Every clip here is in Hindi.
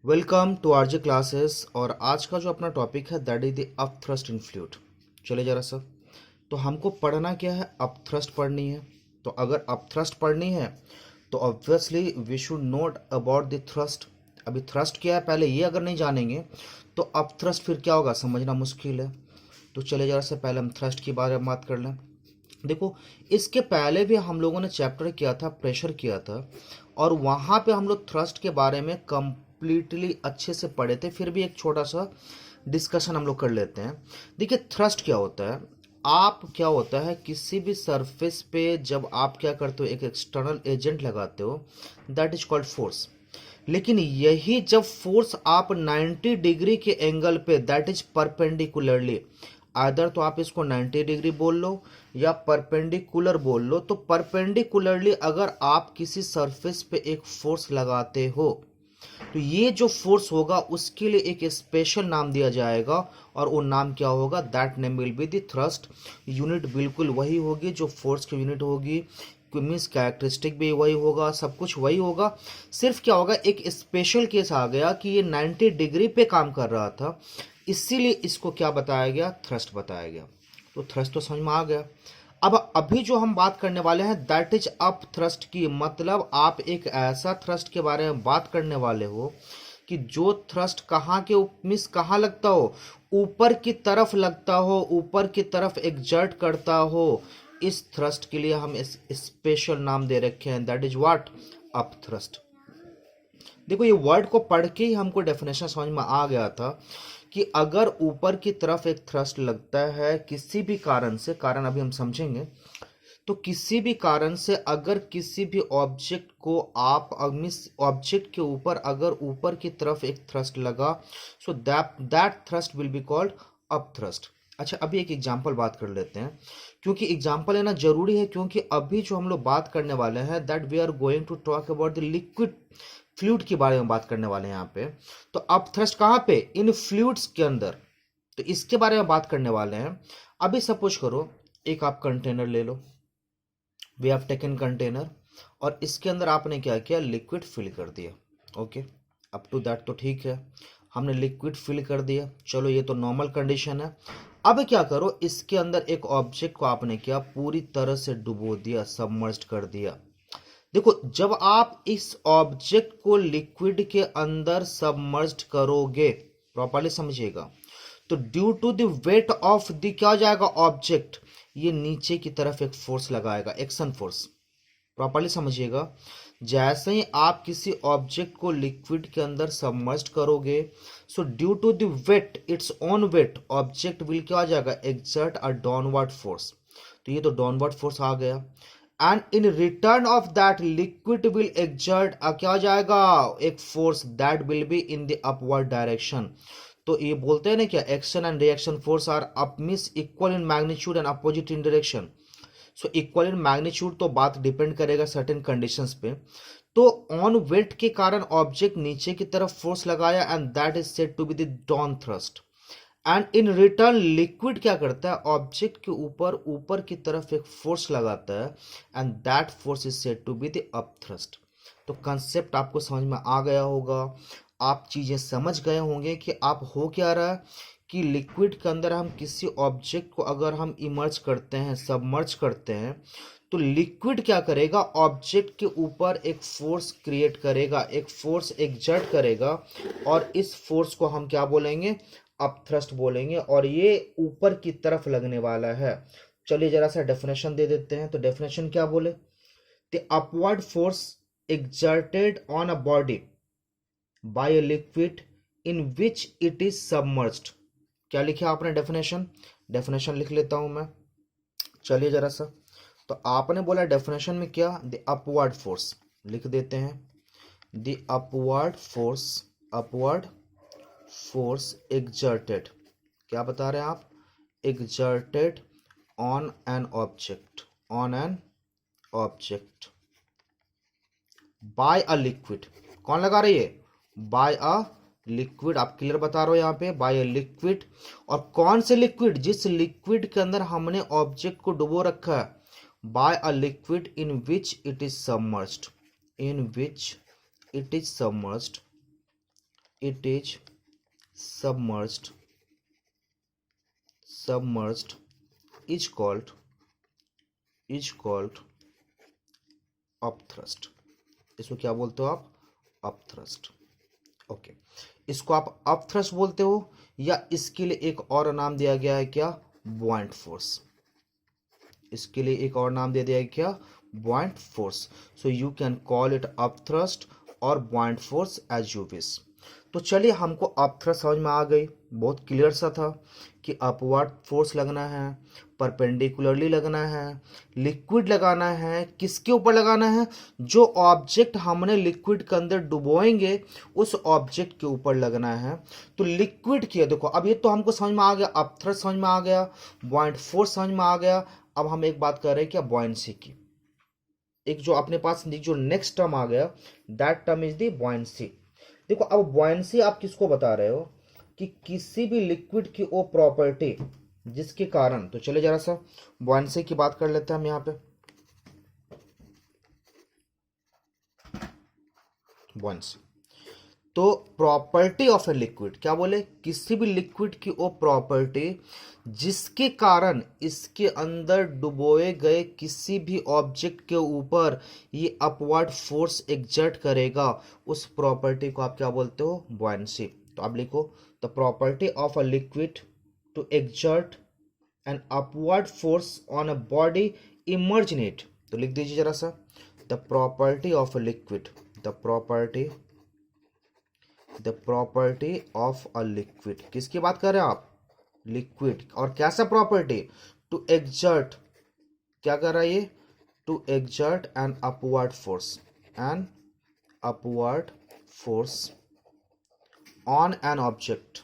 Welcome to RJ classes. और आज का जो अपना टॉपिक है that is the up thrust in fluid. चले जरा सर, तो हमको पढ़ना क्या है? अप थ्रस्ट पढ़नी है। तो अगर अप थ्रस्ट पढ़नी है तो obviously we should note about the thrust. अभी थ्रस्ट क्या है पहले ये अगर नहीं जानेंगे तो अप थ्रस्ट फिर क्या होगा समझना मुश्किल है। तो चले जरा से पहले हम थ्रस्ट के बारे में बात कर लें। देखो, इसके पहले भी हम लोगों ने चैप्टर किया था, प्रेशर किया था, और वहाँ पे हम लोग थ्रस्ट के बारे में कंप्लीटली अच्छे से पढ़े थे। फिर भी एक छोटा सा डिस्कशन हम लोग कर लेते हैं। देखिए, थ्रस्ट क्या होता है? आप क्या होता है किसी भी सरफेस पे जब आप क्या करते हो, एक एक्सटर्नल एजेंट लगाते हो, दैट इज कॉल्ड फोर्स। लेकिन यही जब फोर्स आप 90 डिग्री के एंगल पे, दैट इज परपेंडिकुलरली, आदर तो आप इसको 90 डिग्री बोल लो या परपेंडिकुलर बोल लो, तो परपेंडिकुलरली अगर आप किसी सरफेस पे एक फोर्स लगाते हो तो ये जो फोर्स होगा उसके लिए एक स्पेशल नाम दिया जाएगा। और वो नाम क्या होगा? That name will be the thrust. Unit बिल्कुल वही होगी जो फोर्स की यूनिट होगी, मीन्स कैरेक्टरिस्टिक भी वही होगा, सब कुछ वही होगा। सिर्फ क्या होगा, एक स्पेशल केस आ गया कि ये 90 डिग्री पे काम कर रहा था, इसीलिए इसको क्या बताया गया? थ्रस्ट बताया गया। तो थ्रस्ट तो समझ में आ गया। अब अभी जो हम बात करने वाले हैं दैट इज अप थ्रस्ट की, मतलब आप एक ऐसा थ्रस्ट के बारे में बात करने वाले हो कि जो थ्रस्ट कहाँ के मिस कहाँ लगता हो, ऊपर की तरफ लगता हो, ऊपर की तरफ एग्जर्ट करता हो। इस थ्रस्ट के लिए हम इस स्पेशल नाम दे रखे हैं, that is what? Up thrust. देखो, ये वर्ड को पढ़ के ही हमको डेफिनेशन समझ में आ गया था कि अगर ऊपर की तरफ एक थ्रस्ट लगता है किसी भी कारण से, कारण अभी हम समझेंगे, तो किसी भी कारण से अगर किसी भी ऑब्जेक्ट को आप मिस ऑब्जेक्ट के ऊपर अगर ऊपर की तरफ एक थ्रस्ट लगा, so that thrust will be called up thrust. अच्छा, अभी एक एग्जांपल बात कर लेते हैं, क्योंकि एग्जांपल लेना जरूरी है, क्योंकि अभी जो हम लोग बात करने वाले हैं that we are going to talk about the liquid fluid के बारे में बात करने वाले हैं यहाँ पे। तो अप थ्रस्ट कहाँ पे? इन फ्लूइड्स के अंदर। तो इसके बारे में बात करने वाले हैं। अभी सपोज करो एक आप कंटेनर ले लो, वी हैव टेकन कंटेनर, और इसके अंदर आपने क्या किया? लिक्विड फिल कर दिया। ओके, अप टू दैट तो ठीक है, हमने लिक्विड फिल कर दिया, चलो ये तो नॉर्मल कंडीशन है। अब क्या करो, इसके अंदर एक ऑब्जेक्ट को आपने क्या पूरी तरह से डुबो दिया, सबमर्ज्ड कर दिया। देखो, जब आप इस ऑब्जेक्ट को लिक्विड के अंदर सबमर्ज्ड करोगे, प्रॉपर्ली समझिएगा, तो due to the weight of the क्या हो जाएगा? ऑब्जेक्ट, ये नीचे की तरफ एक फोर्स लगाएगा, एक्शन फोर्स। प्रॉपर्ली समझिएगा, जैसे ही आप किसी ऑब्जेक्ट को लिक्विड के अंदर सबमर्ज्ड करोगे, so due to the weight, its own weight, object will क्या आ जाएगा? Exert a downward force. तो ये तो डाउनवर्ड फोर्स आ गया, and in return of that liquid will exert क्या हो जाएगा? एक force that will be in the upward direction. तो ये बोलते हैं ना क्या, action and reaction force are up means equal in magnitude and opposite in direction. So equal in magnitude तो बात डिपेंड करेगा सर्टेन कंडीशंस पे। तो ऑन वेट के कारण ऑब्जेक्ट नीचे की तरफ फोर्स लगाया, and that is said to be the down thrust. And in return liquid क्या करता है? ऑब्जेक्ट के ऊपर ऊपर की तरफ एक फोर्स लगाता है, and that force is said to be the up thrust. तो कंसेप्ट आपको समझ में आ गया होगा, आप चीजें समझ गए होंगे कि आप हो क्या रहा है कि लिक्विड के अंदर हम किसी ऑब्जेक्ट को अगर हम इमर्ज करते हैं, सबमर्ज करते हैं, तो लिक्विड क्या करेगा? ऑब्जेक्ट के ऊपर एक फोर्स क्रिएट करेगा, एक फोर्स एक्सर्ट करेगा, और इस फोर्स को हम क्या बोलेंगे? अप थ्रस्ट बोलेंगे, और ये ऊपर की तरफ लगने वाला है। चलिए जरा सा डेफिनेशन दे देते हैं। तो डेफिनेशन क्या बोले? The upward force exerted on a body by a liquid in which it is submerged। क्या लिखा आपने डेफिनेशन? डेफिनेशन लिख लेता हूं मैं, चलिए जरा सा। तो आपने बोला डेफिनेशन में क्या? द अपवर्ड फोर्स, लिख देते हैं। The upward force, upward force exerted, क्या बता रहे हैं आप? exerted on an object, on an object by a liquid. कौन लगा रही है? By a liquid. आप क्लियर बता रहे हो यहाँ पे, बाय अ लिक्विड। और कौन से लिक्विड? जिस लिक्विड के अंदर हमने ऑब्जेक्ट को डुबो रखा है। By a liquid in which it is submerged, in which it is submerged, it is submerged is called upthrust। इसको क्या बोलते हो आप? अपथ्रस्ट। ओके, इसको आप अपथ्रस्ट बोलते हो, या इसके लिए एक और नाम दिया गया है क्या? Buoyant force. इसके लिए एक और नाम दे दिया है क्या? Buoyant force. So you can call it upthrust और buoyant force as you wish. तो चलिए, हमको अपथ्रस्ट समझ में आ गई, बहुत क्लियर सा था कि अपवर्ड फोर्स लगना है, परपेंडिकुलरली लगना है, लिक्विड लगाना है। किसके ऊपर लगाना है? जो ऑब्जेक्ट हमने लिक्विड के अंदर डुबोएंगे उस ऑब्जेक्ट के ऊपर लगना है। तो लिक्विड की, देखो अब ये तो हमको समझ में आ गया, अपथ्रस्ट समझ में आ गया, बॉइंट फोर्स समझ में आ गया। अब हम एक बात कर रहे हैं क्या? बॉयंसी की। एक जो अपने पास जो नेक्स्ट टर्म आ गया, that term is the buoyancy. देखो, अब बॉयंसी आप किसको बता रहे हो? कि किसी भी लिक्विड की वो प्रॉपर्टी जिसके कारण, तो चले जरा सा बॉयंसी की बात कर लेते हैं हम यहाँ पे। बॉयंसी तो प्रॉपर्टी ऑफ ए लिक्विड, क्या बोले? किसी भी लिक्विड की वो प्रॉपर्टी जिसके कारण इसके अंदर डुबोए गए किसी भी ऑब्जेक्ट के ऊपर ये अपवर्ड फोर्स एक्सर्ट करेगा, उस प्रॉपर्टी को आप क्या बोलते हो? बॉयंसी। तो आप लिखो, the property of a liquid to exert an upward force on a body emerge in it. तो लिख दीजिए जरा सा, the property of a liquid, the property of a liquid. किसकी बात कर रहे हैं आप? लिक्विड। और कैसा प्रॉपर्टी? टू एक्सर्ट, क्या कर रहा है ये? To exert an upward force, an upward force on an object,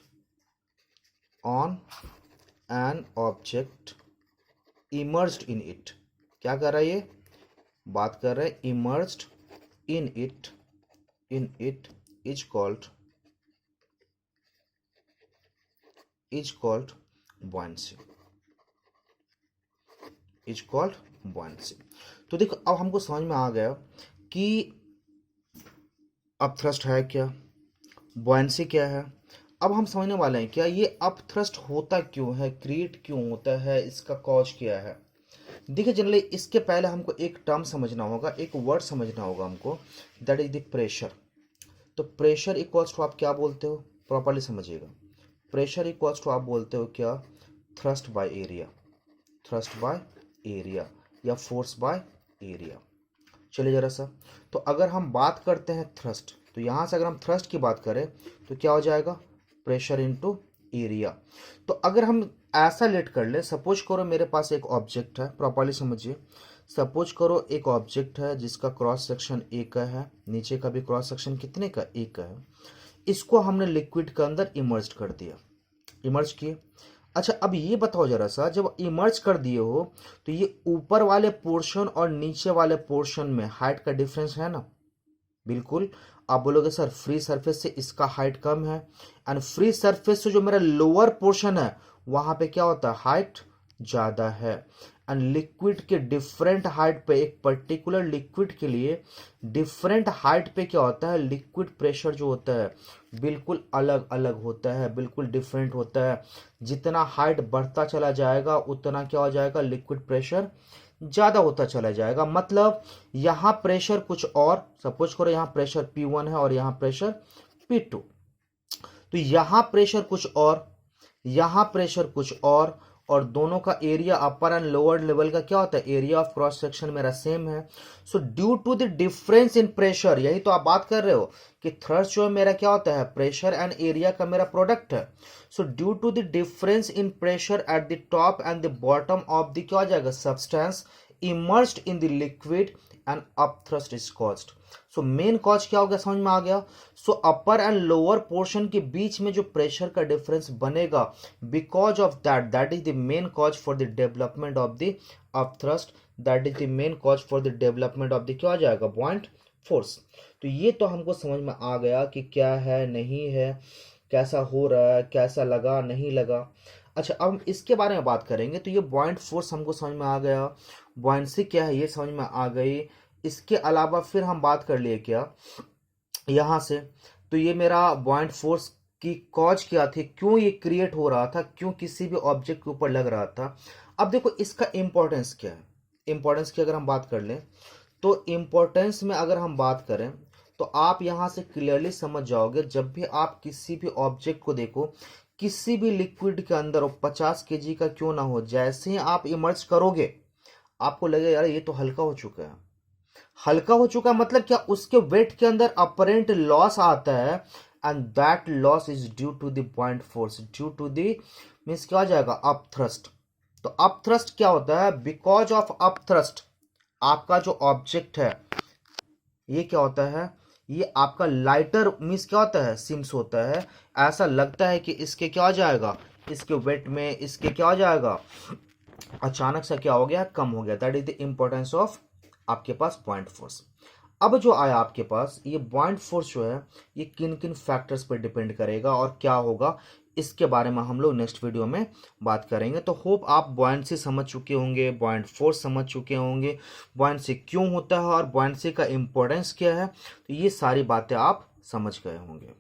emerged in it. क्या कर रहा है ये? बात कर रहे हैं emerged in it, is called buoyancy, तो देखो, अब हमको समझ में आ गया कि अपथ्रस्ट है क्या, buoyancy क्या है। अब हम समझने वाले हैं क्या ये अपथ्रस्ट होता क्यों है, क्रिएट क्यों होता है, इसका कॉज क्या है। देखिए, जनरली इसके पहले हमको एक टर्म समझना होगा, एक वर्ड समझना होगा हमको, दैट इज द प्रेशर। तो प्रेशर इक्वल्स टू आप क्या बोलते हो? प्रॉपर्ली समझिएगा, प्रेशर इक्वल्स टू आप बोलते हो क्या? थ्रस्ट बाय एरिया, या फोर्स बाय एरिया। चलिए जरा सा, तो अगर हम बात करते हैं थ्रस्ट, तो यहां से अगर हम थ्रस्ट की बात करें तो क्या हो जाएगा? Pressure into area. तो अगर हम ऐसा लेट कर ले, सपोज करो मेरे पास एक ऑब्जेक्ट है, प्रॉपर्ली समझिए, सपोज करो एक ऑब्जेक्ट है जिसका क्रॉस सेक्शन ए का है, नीचे का भी क्रॉस सेक्शन कितने का? ए का है। इसको हमने लिक्विड के अंदर इमर्ज कर दिया, इमर्ज किए। अच्छा, अब ये बताओ जरा सा, जब इमर्ज कर दिए हो तो ये ऊपर वाले पोर्शन और नीचे वाले पोर्शन में हाइट का डिफरेंस है ना? बिल्कुल। आप बोलोगे सर फ्री सरफेस से इसका हाइट कम है, एंड फ्री सरफेस से जो मेरा लोअर पोर्शन है वहां पे क्या होता है? हाइट ज्यादा है। एंड लिक्विड के डिफरेंट हाइट पे, एक पर्टिकुलर लिक्विड के लिए डिफरेंट हाइट पे क्या होता है? लिक्विड प्रेशर जो होता है बिल्कुल अलग अलग होता है, बिल्कुल डिफरेंट होता है। जितना हाइट बढ़ता चला जाएगा उतना क्या हो जाएगा? लिक्विड प्रेशर ज्यादा होता चला जाएगा। मतलब यहां प्रेशर कुछ और, सपोज करो यहां प्रेशर P1 है और यहां प्रेशर P2, तो यहां प्रेशर कुछ और, यहां प्रेशर कुछ और दोनों का area upper and lower level का क्या होता है? एरिया ऑफ क्रॉस सेक्शन मेरा सेम है। So due to the difference in pressure, यही तो आप बात कर रहे हो कि थ्रस्ट जो है मेरा क्या होता है? प्रेशर एंड एरिया का मेरा प्रोडक्ट है। So due to the difference in pressure at the top and the bottom of the क्या हो जाएगा? Substance emerged in the liquid and upthrust is caused. So main cause क्या हो गया? समझ में आ गया। So upper and lower portion के बीच में जो प्रेशर का डिफरेंस बनेगा, because of that is the main cause for the development of the upthrust, that is the main cause for the development of the क्या आ जाएगा? बॉइंट फोर्स। तो ये तो हमको समझ में आ गया कि क्या है, नहीं है, कैसा हो रहा है, कैसा लगा, नहीं लगा। अच्छा, अब हम इसके बारे में बात करेंगे। तो ये बॉइंट फोर्स हमको समझ में आ गया, बॉयंसी क्या है ये समझ में आ गई। इसके अलावा फिर हम बात कर लिए क्या यहाँ से, तो ये मेरा बॉइंट फोर्स की कॉज क्या थी, क्यों ये क्रिएट हो रहा था, क्यों किसी भी ऑब्जेक्ट के ऊपर लग रहा था। अब देखो इसका इंपॉर्टेंस क्या है। इंपॉर्टेंस की अगर हम बात कर लें तो इंपॉर्टेंस में अगर हम बात करें तो आप यहां से क्लियरली समझ जाओगे, जब भी आप किसी भी ऑब्जेक्ट को देखो, किसी भी लिक्विड के अंदर वो 50 kg का क्यों ना हो, जैसे ही आप इमर्ज करोगे आपको लगेगा यार ये तो हल्का हो चुका है। हल्का हो चुका है मतलब क्या, उसके वेट के अंदर अपरेंट लॉस आता है, and that loss is due to the point force, due to the means क्या आ जाएगा, अप थ्रस्ट। तो अप थ्रस्ट क्या होता है, बिकॉज ऑफ अप थ्रस्ट आपका जो ऑब्जेक्ट है ये क्या होता है, ये आपका लाइटर मीन्स क्या होता है, सिम्स होता है। ऐसा लगता है कि इसके क्या हो जाएगा, इसके वेट में इसके क्या हो जाएगा, अचानक से क्या हो गया, कम हो गया। That is the importance of आपके पास पॉइंट फोर्स। अब जो आया आपके पास ये पॉइंट फोर्स जो है ये किन किन फैक्टर्स पर डिपेंड करेगा और क्या होगा, इसके बारे में हम लोग नेक्स्ट वीडियो में बात करेंगे। तो होप आप बुयांसी समझ चुके होंगे, पॉइंट फोर्स समझ चुके होंगे, बुयांसी क्यों होता है और बुयांसी का इंपॉर्टेंस क्या है, तो ये सारी बातें आप समझ गए होंगे।